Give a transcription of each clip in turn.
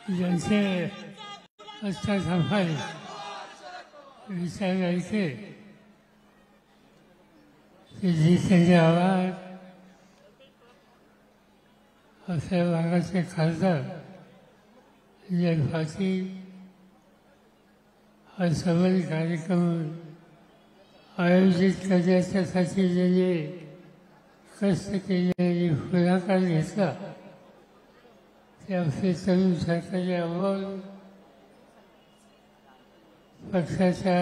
ज्यांचे अच्छा सफाई विचारायचे की जितेंद्र आव्हाड असे भागाचे खासदार जगभाती हा सबल कार्यक्रम आयोजित करण्यासाठी ज्यांनी कष्ट केले आणि पुढाकार घेतला ते आमचे तरुण सरकारी अमोल पक्षाच्या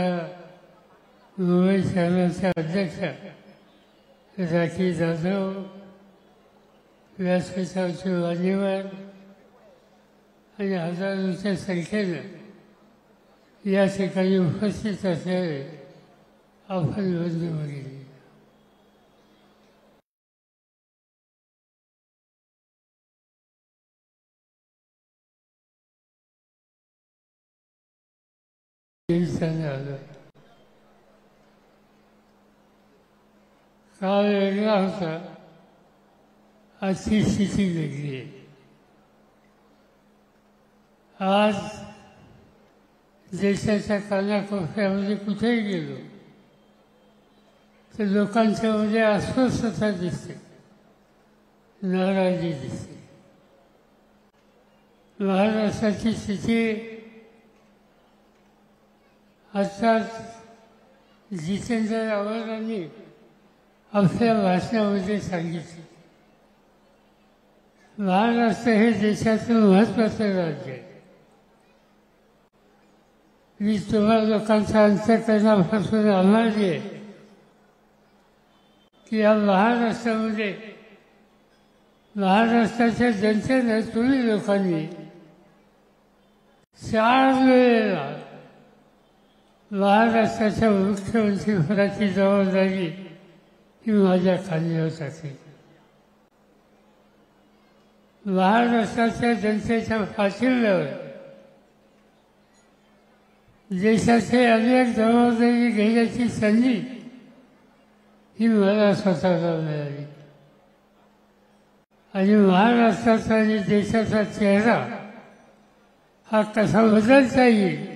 मुंबई शहराच्या अध्यक्ष राखी जाधव व्यासपीठावरचे मान्यवर आणि हजारोंच्या संख्येनं या ठिकाणी उपस्थित असलेले आपण बंधू भगिनी, काळ वेगळा होता, आजची स्थिती वेगळी आहे. आज देशाच्या कानाकोपऱ्यामध्ये कुठेही गेलो तर लोकांच्यामध्ये अस्वस्थता दिसते, नाराजी दिसते. महाराष्ट्राची स्थिती आत्ताच जितेंद्र आव्हाडांनी आपल्या भाषणामध्ये सांगितले. महाराष्ट्र हे देशाचं महत्त्वाचं राज्य आहे. मी तुम्हा लोकांच्या अंतःकरणापासून आभारी आहे की या महाराष्ट्रामध्ये महाराष्ट्राच्या जनतेनं तुम्ही लोकांनी 4 वेळेला महाराष्ट्राच्या मुख्यमंत्रीपदाची जबाबदारी ही माझ्या खांद्यावर टाकली. महाराष्ट्राच्या जनतेच्या पाठिंब्यावर देशाचे अनेक जबाबदारी घेण्याची संधी ही मला स्वतःला मिळाली आणि महाराष्ट्राचा आणि देशाचा चेहरा हा कसा बदलता येईल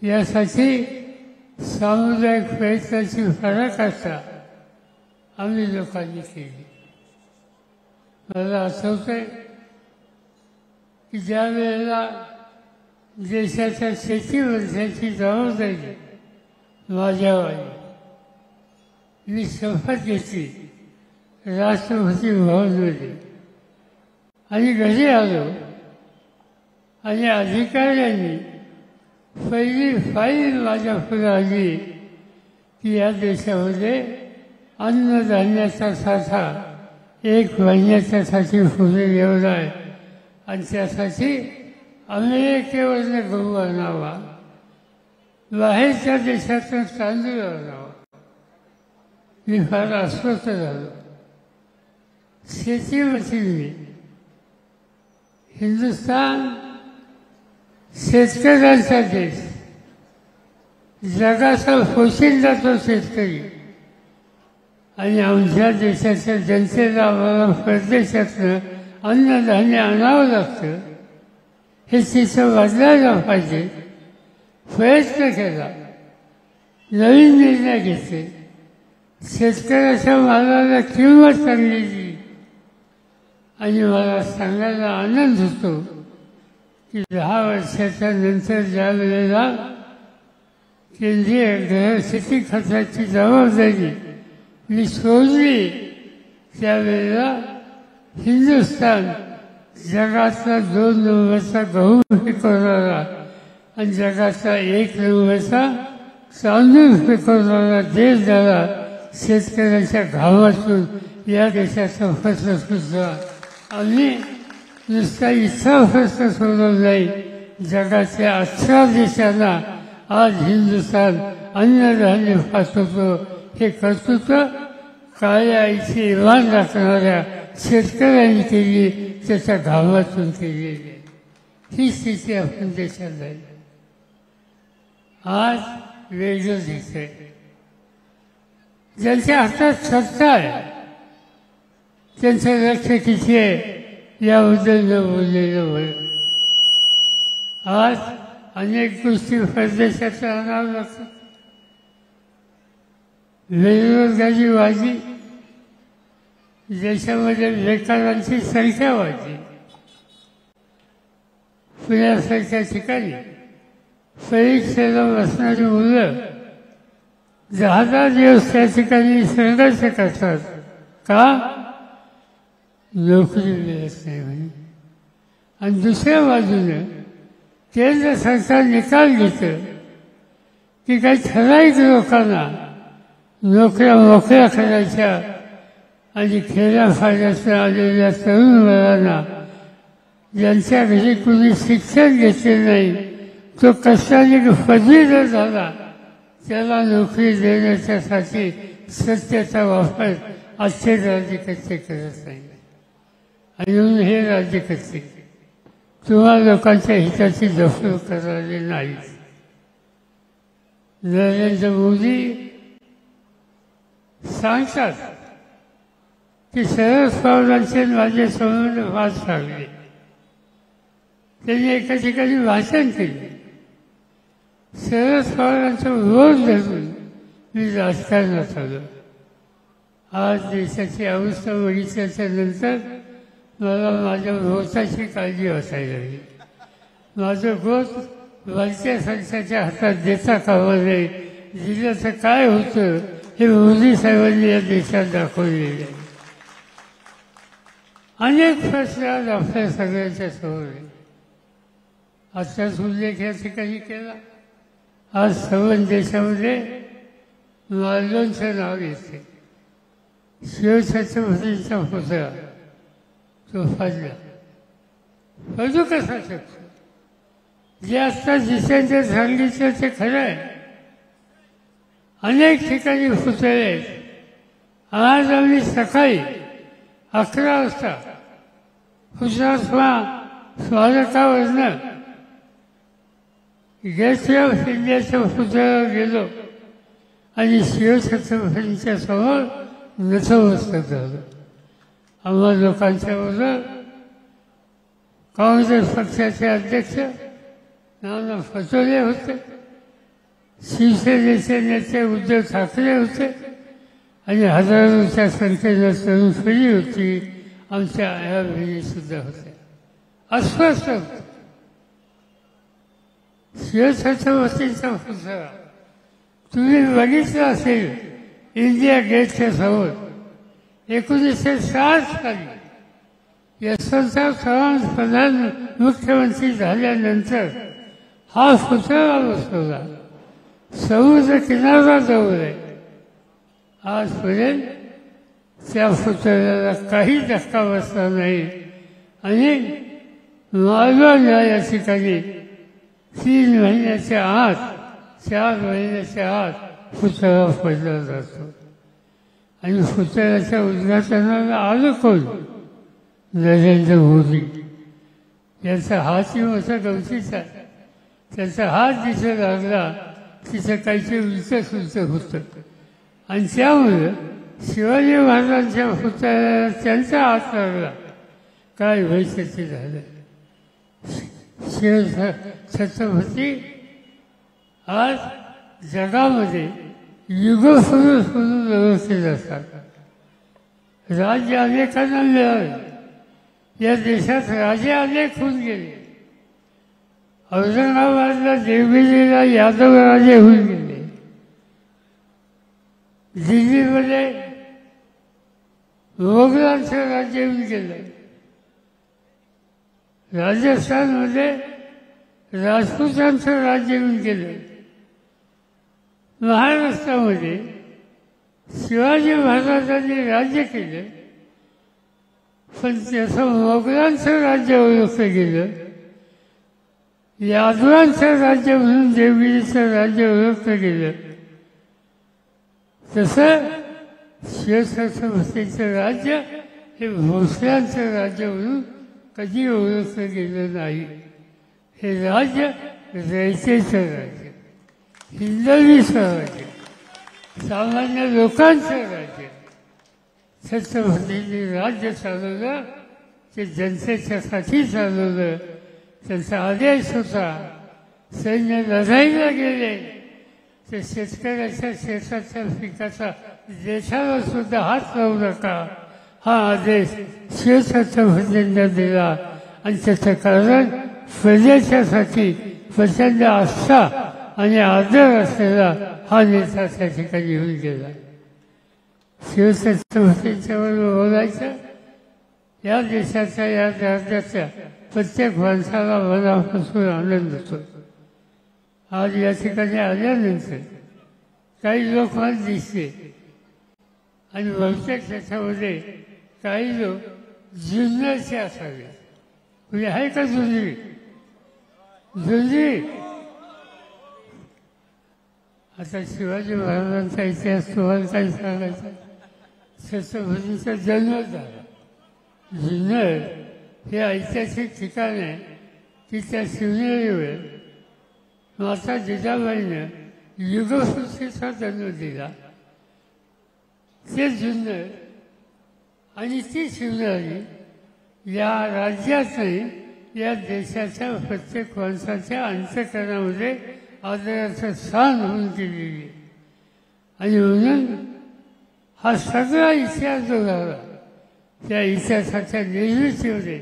यासाठी सामुदायिक प्रयत्नाची पराकाष्ठा आम्ही लोकांनी केली. मला आठवतंय की ज्या वेळेला देशाच्या शेतीमंत्र्याची जबाबदारी माझ्यावर आली, मी शपथ घेतली राष्ट्रपती भवनमध्ये आणि घरी आलो आणि अधिकाऱ्यांनी पहिली फाईल माझ्या पुढे आली की या देशामध्ये अन्नधान्याचा साठा 1 महिन्याच्यासाठी पुढे एवढा आहे आणि त्यासाठी अमेरिकेवरनं गहू आणावा, बाहेरच्या देशातून तांदूळ आणावा. मी फार अस्वस्थ झालो. शेतीमध्ये मी हिंदुस्थान शेतकऱ्यांचा देश, जगाचा पोशिंदा तो शेतकरी आणि आमच्या देशाच्या जनतेला आम्हाला परदेशातनं अन्नधान्य आणावं लागतं हे तिथं बदलायला पाहिजे. प्रयत्न केला, नवीन निर्णय घेतले, शेतकऱ्याच्या मालाला किंमत चांगली आणि मला सांगायला आनंद होतो की 10 वर्षाच्या नंतर ज्या वेळेला केंद्रीय गृहशक्ती खात्याची जबाबदारी मी सोडली त्यावेळेला हिंदुस्थान जगातला 2 नंबरचा गहू पिकवणारा आणि जगाचा 1 नंबरचा तांदूळ पिकवणारा देश झाला. शेतकऱ्याच्या घामातून या देशाचा प्रश्न सुद्धा आम्ही नुसता इथला प्रश्न सोडवला नाही, जगाच्या 18 देशांना आज हिंदुस्थान अन्नधान्य पाठवतो. हे कर्तृत्व काळ्या आईची इमान राखणाऱ्या शेतकऱ्यांनी केली, त्याच्या घामातून केलेली ही स्थिती आपण देशात झाली. आज वेगळं दिसतंय. ज्यांच्या हातात सत्ता आहे त्यांचं लक्ष किती आहे याबद्दल न बोललेलं बरं. आज अनेक गोष्टी परदेशाच्या आणाव्या लागतात. बेरोजगारी वाढली, देशामध्ये बेकारांची संख्या वाढली. पुण्यासारख्या ठिकाणी परीक्षेला बसणारी मुलं 10 दिवस त्या ठिकाणी संघर्ष करतात. का? नोकरी मिळत नाही म्हणे. आणि दुसऱ्या बाजूने केंद्र सरकार निकाल घेतं की काही ठराविक लोकांना नोकऱ्या मोकळ्या करायच्या आणि खेड्यापाड्यातून आलेल्या तरुण मुलांना ज्यांच्या घरी कुणी शिक्षण घेतले नाही, तो कशाने पदवीधर झाला, त्याला नोकरी देण्याच्यासाठी सत्तेचा वापर आजचे राज्यकर्ते करत नाही. आणि म्हणून हे राज्यकर्ते तुम्हा लोकांच्या हिताची दखल करायला नाही. नरेंद्र मोदी सांगतात की शरद पवारांचे माझे संबंध फार चांगले. त्यांनी एका ठिकाणी भाषण केले. शरद पवारांचा विरोध धरून मी राजकारणात आलो. आज देशाची अवस्था बघितल्याच्या नंतर मला माझ्या गोष्टाची काळजी वाटायला लागली. माझं गोष्ट वरच्या संस्थाच्या हातात देता कामा नये. दिलं तर काय होतं हे मोदी साहेबांनी या देशात दाखवलेले. अनेक प्रश्न आज आपल्या सगळ्यांच्या समोर आहे. आजचाच उल्लेख या ठिकाणी केला. आज सर्व देशामध्ये मालवणचं नाव येते. शिवछत्रपतींचा पुतळा तो फाडला. फजू कसा शकतो? जे आत्ता जितेंद्र सांगितलं ते खरं आहे. अनेक ठिकाणी पुतळे आहेत. आज आम्ही सकाळी 11 वाजता हुतात्मा स्मारकावरनं गेट ऑफ इंडियाच्या पुतळ्यावर गेलो आणि शिवछत्रपतींच्या समोर नतमस्तक झालो. आम्हा लोकांच्याबरोबर काँग्रेस पक्षाचे अध्यक्ष नाना पटोले होते, शिवसेनेचे नेते उद्धव ठाकरे होते आणि हजारोच्या संख्येनं तरुण पिढी होती. आमच्या आया बहिणीसुद्धा होत्या. अस्वस्थ होतं. शिवछत्रपतींचा पुतळा तुम्ही बघितलं असेल इंडिया गेटच्या समोर 1960 साली यशवंतराव चव्हाण मुख्यमंत्री झाल्यानंतर हा पुतळा बसवला. समुद्र किनाऱ्याजवळ आहे. आजपर्यंत त्या पुतळ्याला काही धक्का बसला नाही. आणि मालवण या ठिकाणी 3 महिन्याच्या आत 4 महिन्याच्या आत पुतळा पडला जातो. आणि पुतळ्याच्या उद्घाटनाला आलं कोण? नरेंद्र मोदी. यांचा हातही मोठा गवतीचा आहे. त्यांचा हात जिथे लागला तिथं काहीतरी उलट होतं. आणि त्यामुळं शिवाजी महाराजांच्या पुतळ्याला त्यांचा हात लागला. काय व्हायचं ते झालं. शिवछत्रपती आज जगामध्ये युगपुरुष म्हणून व्यवस्थित असतात. राज्य अनेकांना मिळाले. या देशात राजे अनेक होऊन गेले. औरंगाबादला देवगिरीला यादव राजे होऊन गेले. दिल्लीमध्ये मोगलांचं राज्य होऊन गेलं. राजस्थानमध्ये राजपूतांचं राज्य होऊन गेलं. महाराष्ट्रामध्ये शिवाजी महाराजांनी राज्य केलं, पण त्याचं मोगलांचं राज्य ओळखलं गेलं. यादवांचं राज्य म्हणून देवगिरीचं राज्य ओळखलं गेलं. तसं शिवछत्रपतींचं राज्य हे भोसल्यांचं राज्य म्हणून कधी ओळखलं गेलं नाही. हे राज्य रयतेचं राज्य, हिंदवीचं राज्य, सामान्य लोकांचं राज्य. छत्रपतींनी राज्य चालवलं ते जनतेच्यासाठी चालवलं. त्यांचा आदेश होता, सैन्य लढाईला गेले तर शेतकऱ्याच्या शेताच्या पिकाचा देशाला सुद्धा हात लावू नका, हा आदेश शिवछत्रपतींना दिला. आणि त्याचं कारण प्रदेशासाठी प्रचंड आस्था आणि आदर असलेला हा नेता त्या ठिकाणी येऊन गेला. शिवछत्रपतींच्याबरोबर बोलायचं, या देशाच्या या राज्याच्या प्रत्येक माणसाला मनापासून आनंद होतो. आज या ठिकाणी आल्यानंतर काही लोक मला दिसले आणि बहुतेक त्याच्यामध्ये काही लोक जुन्नरचे असावे. म्हणजे आहे का जुनी? जुनी आता शिवाजी महाराजांचा इतिहास तुम्हाला काही सांगायचा. छत्रपतींचा जन्म झाला जुन्नर हे ऐतिहासिक ठिकाण आहे की त्या शिवनेरीवर माता जिजाबाईनं युगसृष्टीचा जन्म दिला. ते जुन्नर आणि ती शिवनेरी या राज्यात नाही, या देशाच्या प्रत्येक माणसाच्या अंतःकरणामध्ये आदराचं स्थान होऊन गेलेली आहे. आणि म्हणून हा सगळा इतिहास जो झाला त्या इतिहासाच्या निर्मितीमध्ये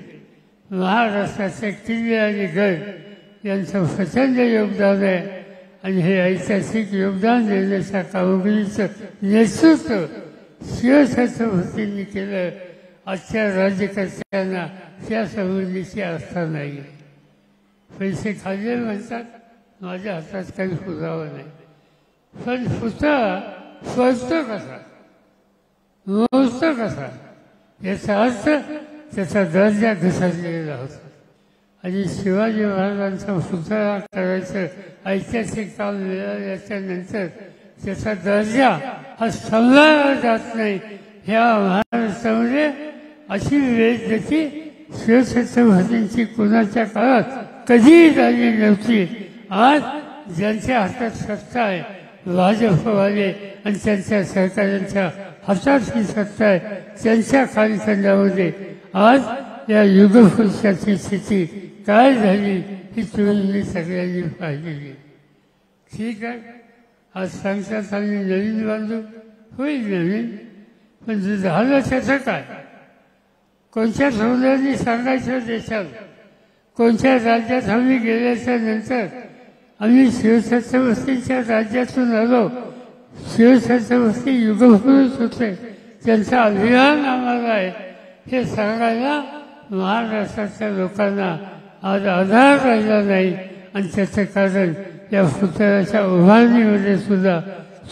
महाराष्ट्राचे किल्ले आणि गड यांचं प्रचंड योगदान आहे. आणि हे ऐतिहासिक योगदान देण्याच्या कामगिरीचं नेतृत्व शिवछत्रपतींनी केलं. आजच्या राज्यकर्त्यांना त्या संबंधीची आस्था नाही. पैसे खाल्ले म्हणतात, माझ्या हातात काही पुरावा नाही. पण पुतळा फळतो कसा, मोजतो कसा, याचा अर्थ त्याचा दर्जा घसरलेला होता. आणि शिवाजी महाराजांचा पुतळा करायचं ऐतिहासिक काम मिळाल्याच्या नंतर त्याचा दर्जा हा सांभाळला जात नाही. ह्या महाराष्ट्रामध्ये अशी वेळची शिवछत्रपतींची कुणाच्या काळात कधीही झाली नव्हती. आज ज्यांच्या हातात सत्ता आहे, भाजपवाले आणि त्यांच्या सरकारांच्या हातात ही सत्ता आहे, त्यांच्या कालखंडामध्ये आज या युगपुरुषाची स्थिती काय झाली ही तुम्ही सगळ्यांनी पाहिलेली. ठीक आहे, आज सांगतात आम्ही नवीन बांधू, होईल नवीन, पण झालं त्याचं काय? कोणत्या सौंदर्याने सांगायचं देशाला? कोणत्या राज्यात आम्ही गेल्याच्या नंतर आम्ही शिवछत्रपतींच्या राज्यातून आलो, शिवछत्रपती युगपुरुष होते, त्यांचा अभिमान आम्हाला आहे हे सांगायला महाराष्ट्राच्या लोकांना आज आधार राहिला नाही. आणि त्याचं कारण या पुतळ्याच्या उभारणीमध्ये सुद्धा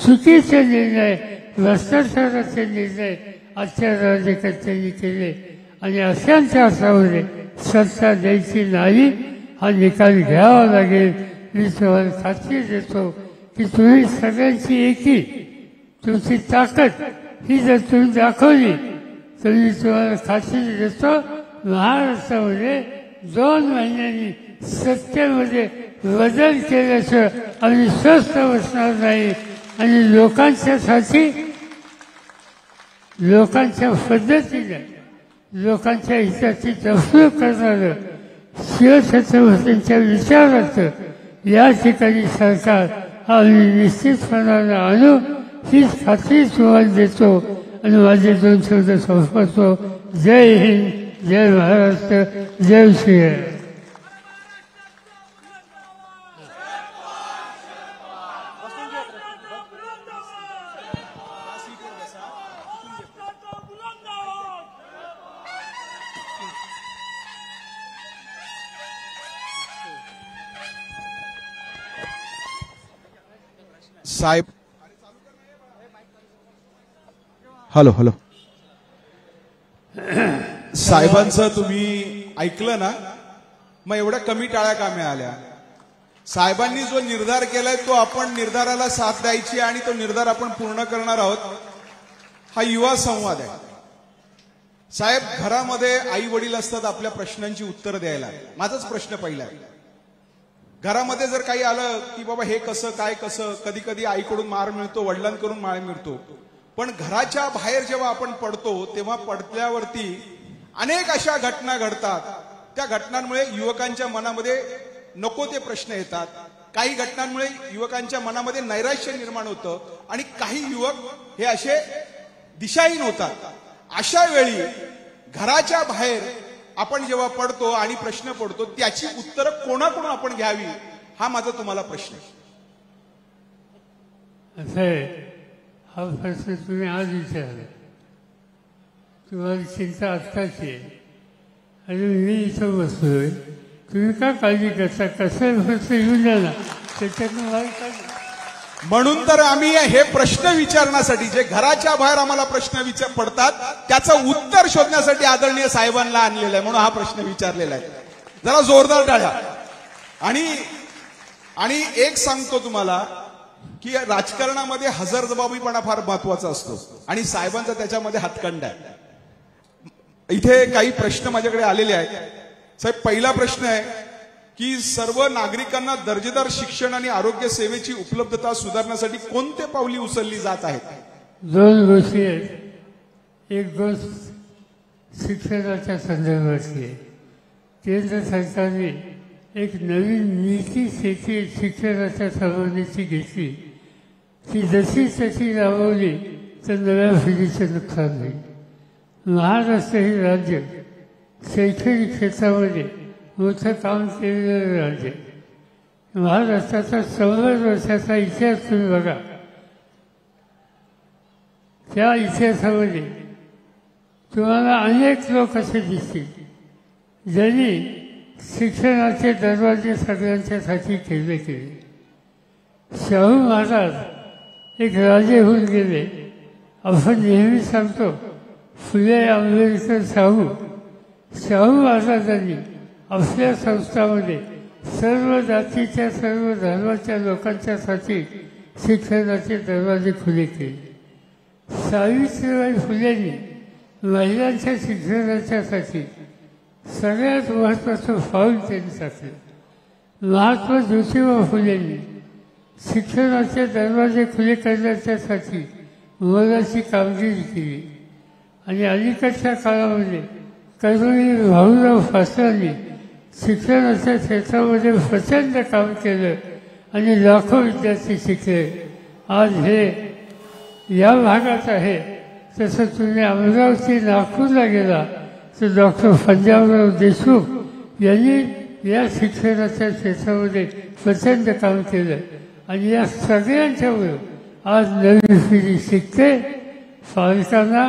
चुकीचे निर्णय, भ्रष्टाचाराचे निर्णय आजच्या राज्यकर्त्यांनी केले. आणि अशांच्या हातामध्ये सत्ता द्यायची नाही, हा निकाल घ्यावा लागेल. मी तुम्हाला खात्री देतो की तुम्ही सगळ्यांची एकी, तुमची ताकद ही जर तुम्ही दाखवली तर मी तुम्हाला खात्री देतो महाराष्ट्रामध्ये 2 महिन्यांनी सत्तेमध्ये बदल केल्याचं आम्ही स्वस्थ बसणार नाही. आणि लोकांच्यासाठी, लोकांच्या पद्धतीने, लोकांच्या हिताची जपणूक करणारं शिवछत्रपतींच्या विचाराचं या ठिकाणी सरकार आम्ही निश्चितपणानं आणू हीच खात्री तुम्हाला देतो. आणि माझे 2 शब्द संपवतो. जय हिंद, जय महाराष्ट्र, जय श्रीराम. साहेब, हॅलो हॅलो, साहेबांचं तुम्ही ऐकलं ना? मग एवढ्या कमी टाळ्या का मिळाल्या? साहेबांनी जो निर्धार केलाय तो आपण निर्धाराला साथ द्यायची आणि तो निर्धार आपण पूर्ण करणार आहोत. हा युवा संवाद आहे. साहेब, घरामध्ये आई वडील असतात आपल्या प्रश्नांची उत्तर द्यायला. माझाच प्रश्न पहिला आहे, घरामध्ये जर काही आलं की बाबा हे कसं काय कसं, कधी कधी आईकडून मार मिळतो, वडिलांकडून मार मिळतो. पण घराच्या बाहेर जेव्हा आपण पडतो तेव्हा पडल्यावरती अनेक अशा घटना घडतात त्या घटनांमुळे युवकांच्या मनामध्ये नको ते प्रश्न येतात, काही घटनांमुळे युवकांच्या मनामध्ये नैराश्य निर्माण होतं आणि काही युवक हे असे दिशाहीन होतात. अशा वेळी घराच्या बाहेर आपण जेव्हा पडतो आणि प्रश्न पडतो त्याची उत्तरं कोणाकडून आपण घ्यावी हा माझा तुम्हाला प्रश्न आहे. असं आहे, हा प्रश्न तुम्ही आज विचारला, तुम्हाला चिंता आत्ताची आहे आणि मी इथं बसलोय, तुम्ही का काळजी करता, कसं प्रश्न येऊन द्या ना, त्याच्यातून मला काय. म्हणून तर आम्ही हे प्रश्न विचारण्यासाठी, जे घराच्या बाहेर आम्हाला प्रश्न पडतात त्याचं उत्तर शोधण्यासाठी आदरणीय साहेबांना आणलेलं आहे, म्हणून हा प्रश्न विचारलेला आहे. जरा जोरदार टाळ्या. आणि एक सांगतो तुम्हाला की राजकारणामध्ये हजरजबाबीपणा फार महत्वाचा असतो आणि साहेबांचा त्याच्यामध्ये हातखंडा आहे. इथे काही प्रश्न माझ्याकडे आलेले आहेत. साहेब, पहिला प्रश्न आहे की सर्व नागरिकांना दर्जेदार शिक्षण आणि आरोग्य सेवेची उपलब्धता सुधारण्यासाठी कोणते पावली उचलली जात आहेत? दोन गोष्टी आहेत. एक गोष्ट शिक्षणाच्या संदर्भातली आहे. केंद्र सरकारने एक नवीन नीती शिक्षणाच्या संबंधीची घेतली, ती जशी तशी राबवली तर नव्या पिढीचे नुकसान होईल. महाराष्ट्र हे राज्य शैक्षणिक क्षेत्रामध्ये मोठं काम केलेलं राज्य. महाराष्ट्राचा 100 वर्षाचा इतिहास तुम्ही बघा. त्या इतिहासामध्ये तुम्हाला अनेक लोक असे दिसतील ज्यांनी शिक्षणाचे दरवाजे सगळ्यांच्यासाठी केले. शाहू महाराज एक राजे होऊन गेले. आपण नेहमी सांगतो फुले आंबेडकर शाहू महाराजांनी आपल्या संस्थांमध्ये सर्व जातीच्या सर्व धर्माच्या लोकांच्यासाठी शिक्षणाचे दरवाजे खुले केले. सावित्रीबाई फुलेंनी महिलांच्या शिक्षणाच्यासाठी सगळ्यात महत्त्वाचं पाऊल त्यांनी टाकलं. महात्मा ज्योतिबा फुलेंनी शिक्षणाचे दरवाजे खुले करण्याच्यासाठी मोलाची कामगिरी केली. आणि अलीकडच्या काळामध्ये कर्मवीर भाऊराव पाटलांनी शिक्षणाच्या क्षेत्रामध्ये प्रचंड काम केलं आणि लाखो विद्यार्थी शिकले. आज हे या भागात आहे. तसं तुम्ही अमरावती नागपूरला गेला तर डॉक्टर पंजाबराव देशमुख यांनी या शिक्षणाच्या क्षेत्रामध्ये प्रचंड काम केलं आणि या सगळ्यांच्यामुळे आज नवी पिढी शिकते. पालकांना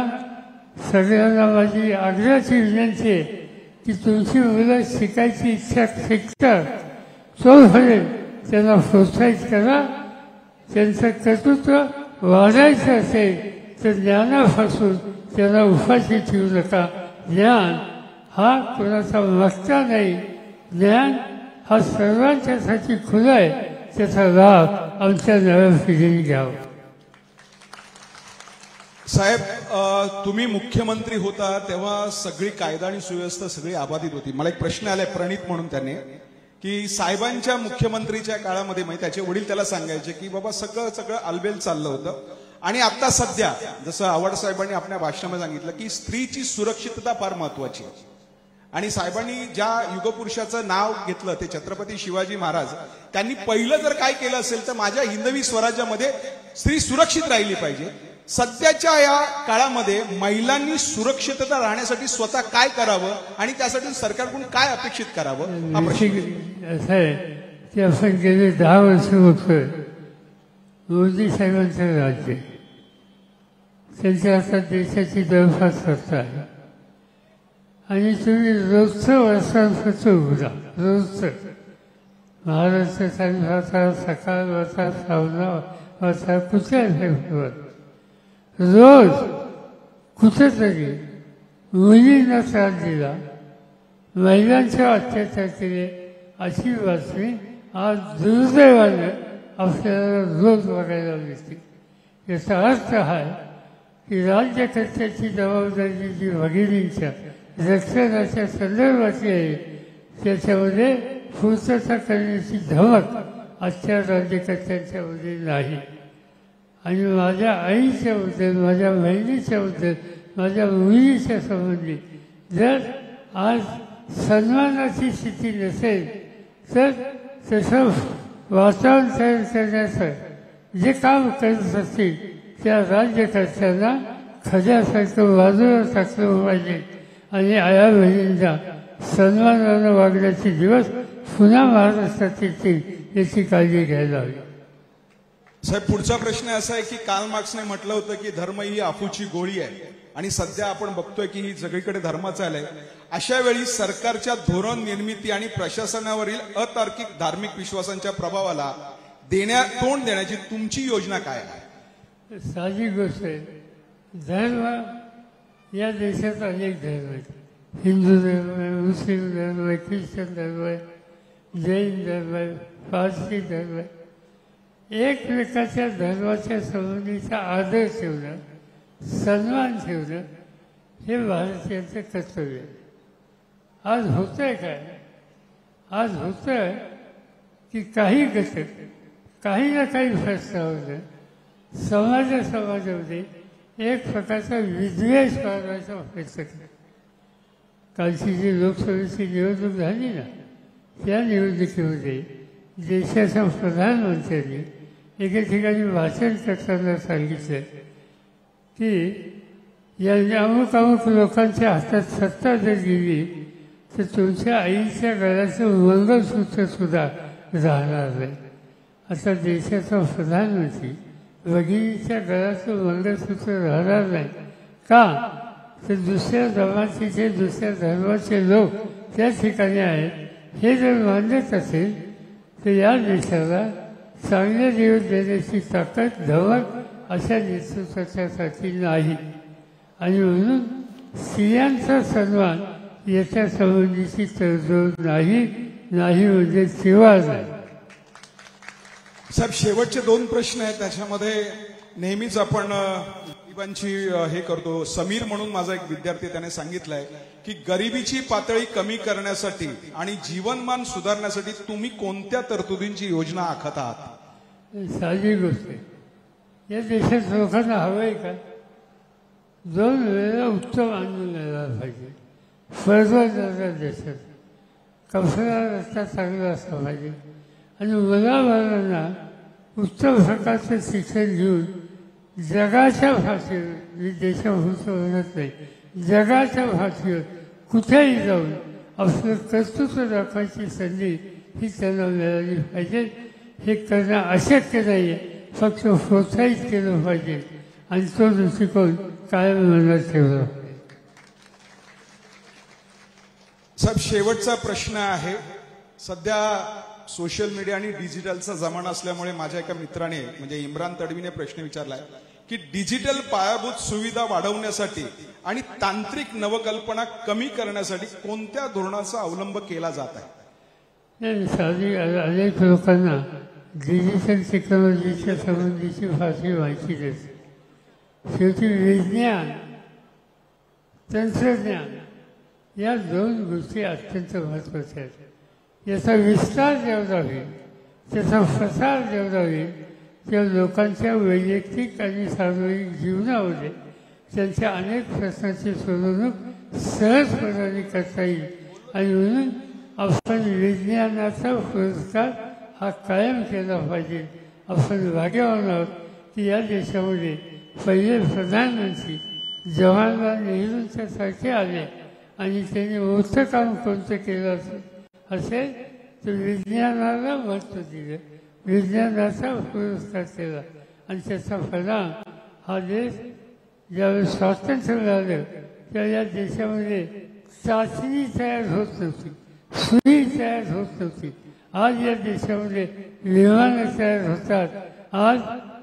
सगळ्यांना माझी आग्रहाची विनंती आहे की तुमची मुलं शिकायची इच्छा शिकतात तोपर्यंत त्यांना प्रोत्साहित करा. त्यांचं कर्तृत्व वाढायचं असेल तर ज्ञानापासून त्यांना उपाशी ठेवू नका. ज्ञान हा कोणाचा मागता नाही, ज्ञान हा सर्वांच्यासाठी खुला आहे. त्याचा लाभ आमच्या नव्या पिढीने घ्यावा. साहेब, तुम्ही मुख्यमंत्री होता तेव्हा सगळी कायदा आणि सुव्यवस्था सगळी अबाधित होती. मला एक प्रश्न आलाय प्रणित म्हणून त्याने की साहेबांच्या मुख्यमंत्रीच्या काळामध्ये म्हणजे त्याचे वडील त्याला सांगायचे की बाबा सगळं अलबेल चाललं होतं आणि आता सध्या जसं आव्हाड साहेबांनी आपल्या भाषणामध्ये सांगितलं की स्त्रीची सुरक्षितता फार महत्वाची आहे. आणि साहेबांनी ज्या युगपुरुषाचं नाव घेतलं ते छत्रपती शिवाजी महाराज, त्यांनी पहिलं जर काय केलं असेल तर माझ्या हिंदवी स्वराज्यामध्ये स्त्री सुरक्षित राहिली पाहिजे. सध्याच्या या काळामध्ये महिलांनी सुरक्षितता राहण्यासाठी स्वतः काय करावं आणि त्यासाठी सरकारकडून काय अपेक्षित करावं हा प्रश्न असं आहे की आपण गेले 10 वर्ष बघतोय मोदी साहेबांचं राज्य, त्यांच्या हातात देशाची जवळपास सत्ता आहे आणि तुम्ही रोजचं वर्षांपत्र उघडा. रोजचं महाराष्ट्र चालू वाचा, सकाळ वाचा, सावना वाचा, कुठल्या रोज कुठेतरी मुलींना त्रास दिला, महिलांच्या अत्याचार केले अशी बातमी आज दुर्दैवानं आपल्याला रोज बघायला मिळते. याचा अर्थ हा की राज्यकर्त्याची जबाबदारी जी भगिनींच्या रक्षणाच्या संदर्भातली आहे त्याच्यामध्ये पूर्तता करण्याची धमक आजच्या राज्यकर्त्यांच्यामध्ये नाही. आणि माझ्या आईच्याबद्दल, माझ्या बहिणीच्याबद्दल, माझ्या मुलीच्या संबंधी जर आज सन्मानाची स्थिती नसेल तर तसं वातावरण तयार करण्याचं जे काम करत असतील त्या राज्यकर्त्यांना खज्यासारखं बाजूला टाकलं पाहिजे आणि आया बहिणींना सन्मानानं वागण्याचे दिवस पुन्हा महाराष्ट्रात येतील याची काळजी घ्यायला हवी. साहेब, पुढचा प्रश्न असा आहे की कार्ल मार्क्सने म्हटलं होतं की धर्म ही अफूची गोळी आहे आणि सध्या आपण बघतोय की ही सगळीकडे धर्माचं आलंय. अशा वेळी सरकारच्या धोरण निर्मिती आणि प्रशासनावरील अतार्किक धार्मिक विश्वासांच्या प्रभावाला तोंड देण्याची तुमची योजना काय आहे? साहजिक गोष्ट आहे. धर्म या देशात अनेक धर्म आहेत. हिंदू धर्म आहे, मुस्लिम धर्म आहे, ख्रिश्चन धर्म आहे, जैन धर्म आहे, पारसी धर्म आहे. एकमेकाच्या धर्माच्या संबंधीचा आदर ठेवणं, सन्मान ठेवणं हे भारतीयांचं कर्तव्य आहे. आज होतंय काय? आज होतंय की काही घटक काही ना काही प्रश्नावर समाजामध्ये एक प्रकारचा विद्वेष वाढवायचा प्रयत्न करतात. कालची जी लोकसभेची निवडणूक झाली ना, त्या निवडणुकीमध्ये देशाच्या प्रधानमंत्र्यांनी एके ठिकाणी भाषण करताना सांगितलं की या अमुक लोकांच्या हातात सत्ता जर गेली तर तुमच्या आईच्या गळ्याचं मंगळसूत्रसुद्धा राहणार नाही. आता देशाचा प्रधानमंत्री भगिनीच्या गळ्याचं मंगळसूत्र राहणार नाही का? तर दुसऱ्या जमातीचे दुसऱ्या धर्माचे लोक त्या ठिकाणी आहेत हे जर मानत असेल तर या देशाला चांगले दिवस देण्याची ताकद धमक अशा नेतृत्वाच्यासाठी नाही. आणि म्हणून स्त्रियांचा सन्मान याच्या संबंधीची तडजोड नाही म्हणजे किंवा नाही. साहेब, शेवटचे 2 प्रश्न आहेत. त्याच्यामध्ये नेहमीच आपण गरिबांची हे करतो. समीर म्हणून माझा एक विद्यार्थी त्याने सांगितलंय की गरिबीची पातळी कमी करण्यासाठी आणि जीवनमान सुधारण्यासाठी तुम्ही कोणत्या तरतुदींची योजना आखत आहात? साहजिक गोष्ट आहे. या देशात लोकांना हवंय का? 2 वेळेला उत्तम अन्न मिळायला पाहिजे. फळबागाच्या देशात कपडा रस्ता चांगला असला पाहिजे आणि मुलाबाळांना उत्तम प्रकारचं शिक्षण घेऊन जगाच्या भाषेवर, मी देशाभूत म्हणत नाही, जगाच्या भाषेवर कुठेही जाऊन आपलं कर्तृत्व दाखवायची संधी ही त्यांना मिळाली पाहिजे. हे करणं अशक्य नाही आहे, फक्त प्रोत्साहित केलं पाहिजे आणि तो दृष्टिकोन कायम मनात ठेवला पाहिजे. साहेब, शेवटचा प्रश्न आहे. सध्या सोशल मीडिया आणि डिजिटलचा जमाना असल्यामुळे माझ्या एका मित्राने म्हणजे इम्रान तडवीने प्रश्न विचारलाय की डिजिटल पायाभूत सुविधा वाढवण्यासाठी आणि तांत्रिक नवकल्पना कमी करण्यासाठी कोणत्या धोरणाचा अवलंब केला जात आहे? अनेक लोकांना डिजिटल टेक्नॉलॉजीच्या संबंधीची फारशी माहिती नसते. शेवटी विज्ञान, तंत्रज्ञान या 2 गोष्टी अत्यंत महत्त्वाच्या आहेत. याचा विस्तार जेवढा होईल, त्याचा प्रसार जेवढा होईल, त्या लोकांच्या वैयक्तिक आणि सार्वजनिक जीवनामध्ये त्यांच्या अनेक प्रश्नांची सोडवणूक सहजपणाने करता येईल. आणि म्हणून आपण विज्ञानाचा पुरस्कार हा कायम केला पाहिजे. आपण भाग्यवान आहोत की या देशामध्ये पहिले प्रधानमंत्री जवाहरलाल नेहरूंच्या सारखे आले आणि त्यांनी मोठं काम कोणतं केलं असेल तर विज्ञानाला महत्त्व दिलं, विज्ञानाचा पुरस्कार केला आणि त्याचा परिणाम हा देश ज्यावेळेस स्वातंत्र्य मिळालं त्यावेळी या देशामध्ये चाचणी तयार होत नव्हती, सुई तयार होत नव्हती. आज या देशामध्ये विमानं तयार होतात. आज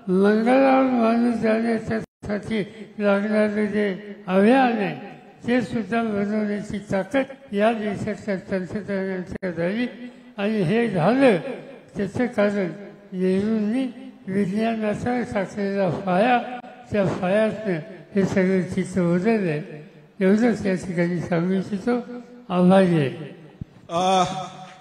मंगळावर माणूस जाण्यासाठी लागणारे जे अभियान आहे ते सुद्धा बनवण्याची ताकद या देशाच्या तंत्रज्ञानाच्या झाली. आणि हे झालं त्याचं कारण नेहरूंनी विज्ञानाचा टाकलेला पाया, त्या पायातनं हे सगळं चित्र बदललं आहे. एवढंच या ठिकाणी सांगू इच्छितो. आभारी आहे.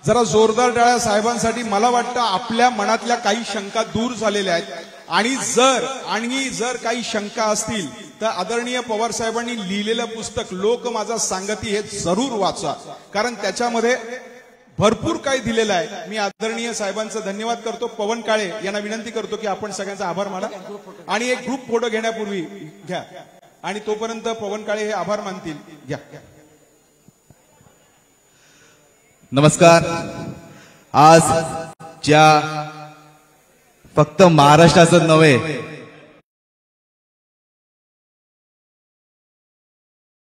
जरा जोरदार टाळ्या साहेबांसाठी. मला वाटतं आपल्या मनातल्या काही शंका दूर झालेल्या आहेत आणि जर काही शंका असतील तर आदरणीय पवार साहेबांनी लिहिलेलं पुस्तक लोक माझा सांगती हे जरूर वाचा, कारण त्याच्यामध्ये भरपूर काही दिलेलं आहे. मी आदरणीय साहेबांचा धन्यवाद करतो. पवन काळे यांना विनंती करतो की आपण सगळ्यांचा आभार माना आणि एक ग्रुप फोटो घेण्यापूर्वी घ्या आणि तोपर्यंत पवन काळे हे आभार मानतील. घ्या. नमस्कार. आज ज्या फक्त महाराष्ट्राचं नव्हे